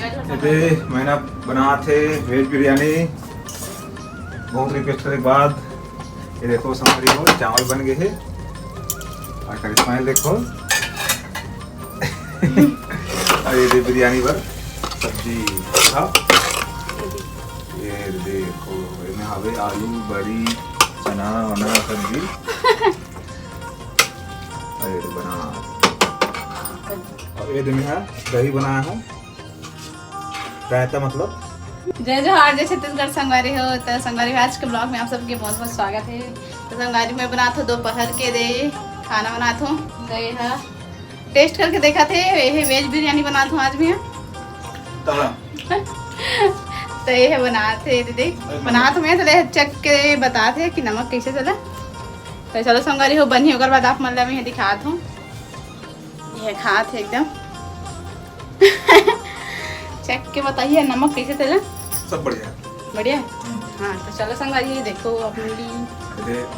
मैंने बना थे वेज बिरयानी बहुत रिक्वेस्ट करने के बाद। ये देखो समझ हो चावल बन गए हैं और स्माइल देखो। और ये बिरयानी पर सब्जी था। ये देखो इसमें हवे आलू बड़ी चना वना सब्जी और ये बना। और ये दिन है दही बनाया हूँ रायता मतलब। जय जोहार, जय छत्तीसगढ़ संगवारी हो। तो संगवारी आज के ब्लॉग में आप सबके बहुत बहुत स्वागत है। तो संगवारी में बना था दोपहर के दे खाना बना था गए है टेस्ट करके देखा थे। ये वेज बिरयानी बना था आज भी तो ये बनाते दीदी बना तो मैं चले चेक के बताते कि नमक कैसे चला। तो चलो संगवारी हो बनी होकर बाद आप मतलब मैं दिखा दूँ ये खा थे एकदम। चेक के बताइए नमक कैसे चला। सब बढ़िया बढ़िया। हाँ तो चलो संगवारी देखो अपनी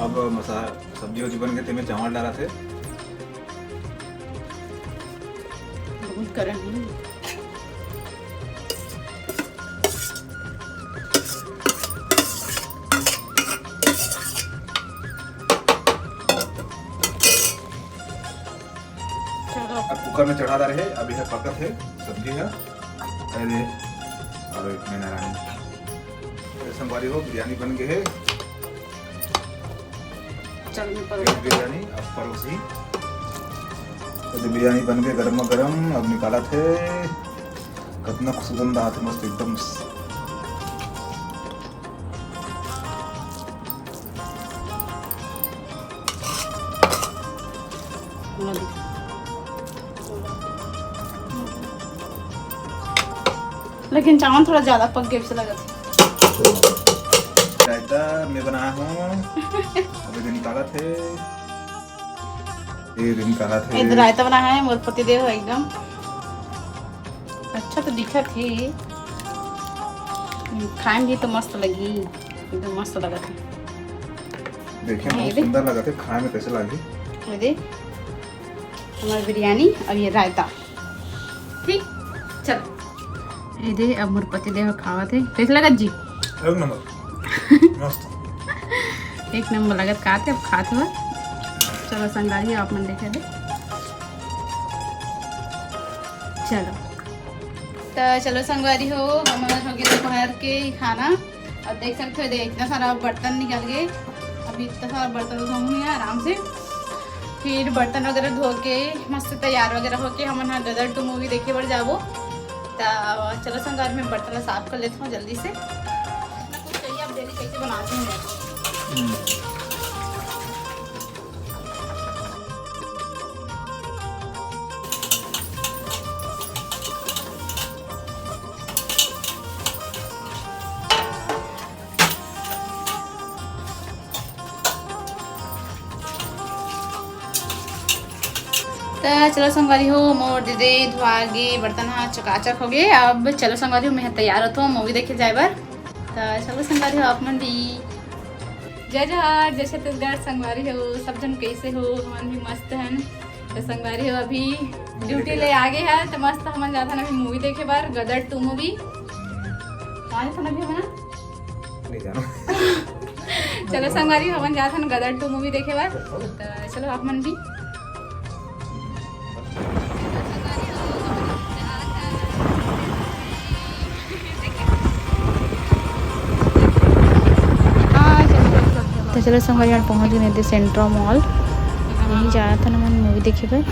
अब मसाला सब्जी वब्जी बन गए थे। मैं चावल डाला थे बहुत करें। अब कुकर में चढ़ा रहे। अब यह पकत है सब्जी है अरे और मैंने रानी संगवारी हो बिरयानी बन गए है। बिरयानी अब परोसी तो बिरयानी बन गए गरम गरम। अब निकाला थे कितना सुगंध आता मस्त एकदम। लेकिन चावल थोड़ा ज्यादा पक गया से लगा था। रायता मैं बनाया हूँ अभी निकाला थे। ये निकाला थे इधर रायता बनाया है मोर पति देव एकदम अच्छा तो दिखा थे। खाएंगे तो मस्त लगी एकदम मस्त लगा था। देखिए बहुत सुंदर लगा था खाने में कैसे लगी। ये देख हमारी बिरयानी और ये रायता ठीक। चलो ये दे अब मोर पति देव खावा थे कैसे लगा जी। एक नंबर मस्त एक नंबर लगत खाते अब खाते हुआ। चलो संगारी आप मन देखे दे। चलो तो चलो संगवारी हो हमारा हो गया दोपहर के खाना। और देख सकते हो देख इतना सारा बर्तन निकल गए। अभी इतना सारा बर्तन धोऊंगी आराम से फिर बर्तन वगैरह धो के मस्त तैयार वगैरह होके हम गदर 2 मूवी देखे बढ़ जाबो। तो चलो संगार में बर्तन साफ कर लेता हूँ जल्दी से। कुछ चाहिए अब डेली कैसे बनाती हूँ। तो चलो संगवारी हो मोर दीदी धुआगी बर्तन हाँ चकाचक हो गए। अब चलो संगवारी हो मैं तैयार होता हूँ मूवी देखे जाए बार। तो चलो संगवारी हो आप मन भी जय जोहार जय छत्तीसगढ़ संगवारी हो सब जन कैसे हो। हम भी मस्त हैं। तो संगवारी हो अभी ड्यूटी ले आगे है तो मस्त हम जाता अभी मूवी देखे बार गदर 2 मूवी कहाँ जाता अभी हमारा। चलो संगवारी हो हम जाता गदर 2 मूवी देखे बार। तो चलो आप मन भी तो चलो संगवारी यार पहुँच गए थे सेंट्रो मॉल। यहीं जा रहा था ना मन मूवी देखे पर।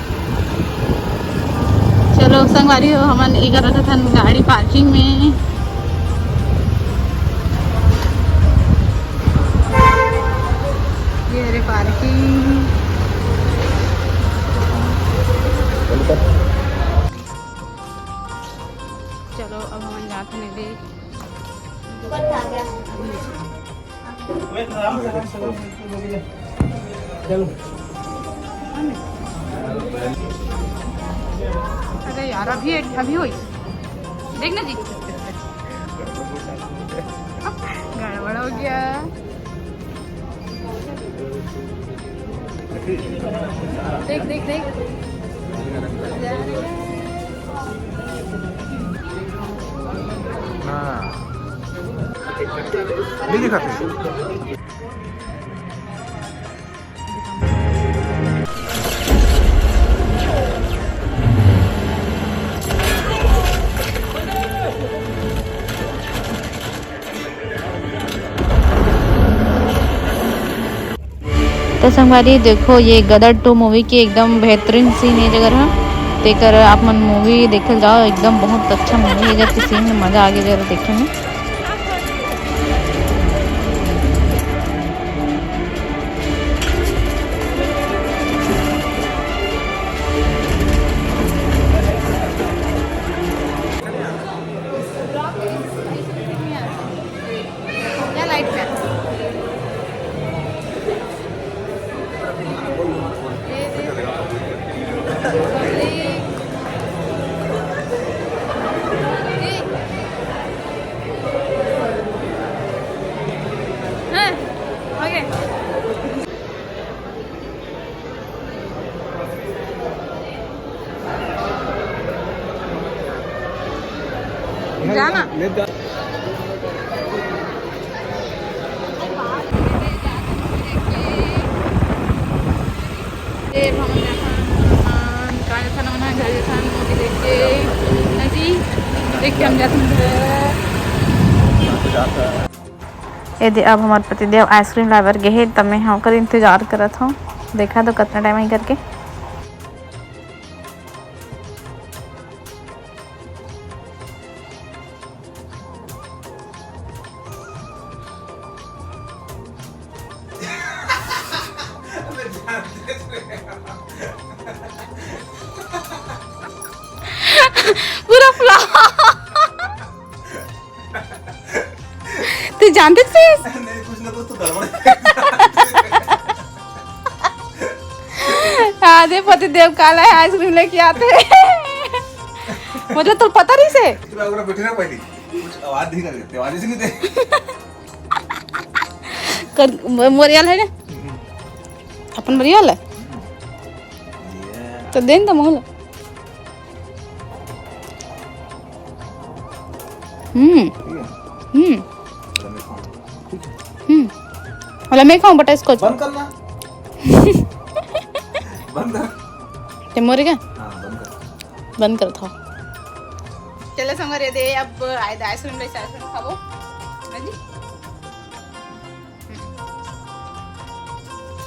चलो संगवारी हो हम ये कर रहा था गाड़ी पार्किंग में। ये रे पार्किंग। चलो अब हम जाते हैं देख अरे यार अभी हुई देखना जी गड़बड़ हो गया। देख देख देख नहीं दिखाते। तो संगवारी देखो ये गदर 2 मूवी की एकदम बेहतरीन सीन है जगह देकर आप मन मूवी देखल जाओ, एकदम बहुत अच्छा मूवी है जब सीन में मज़ा आ गया जरा देखे में। जाना यदि अब हमारे पतिदेव आइसक्रीम लावर गए तब मैं होकर इंतजार करत हूँ, देखा तो कितना टाइम ही करके। पूरा तू जानते थे? नहीं, कुछ ना कुछ तो गड़बड़ हाँ दे पतिदेव काला है आइसक्रीम लेके आते मतलब तो पता नहीं से बैठे ना पहले कुछ आवाज नहीं कर देते, आवाज से नहीं दे कर मोरियल है ना अपन मोरियल है तो देन तो मोहल वाला मैं खाऊं बटा इसको बंद करना बंद कर ते मोरी का हां बंद कर बंद कर था चलो संगरे दे अब आइसक्रीम ले आइसक्रीम खाबो जी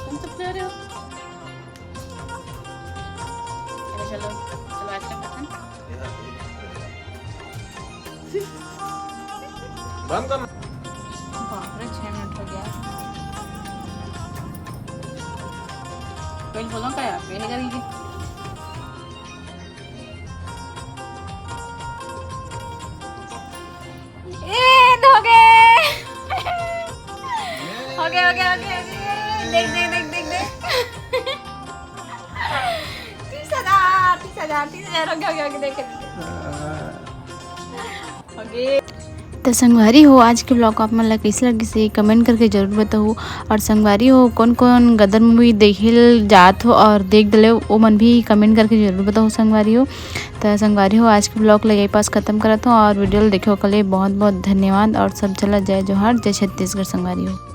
कौन सा फ्लेवर है चलो चलो आइसक्रीम खाते हैं बंद करना। बाप रे 6 मिनट हो गया कोई बोलो क्या यार पहले करेंगे हो गए देख देख 30,000 हो गया देख तो संगवारी हो आज के ब्लॉग को आप मन ला कैसे लगी से कमेंट करके जरूर बताओ। और संगवारी हो कौन कौन गदर मूवी देखिल जात हो और देख दले वो मन भी कमेंट करके जरूर बताओ संगवारी हो। तो संगवारी हो आज के ब्लॉग ला यही पास ख़त्म करता हूँ और वीडियो देखो के लिए बहुत बहुत धन्यवाद और सब चला जय जोहार जय छत्तीसगढ़ संगवारी हो।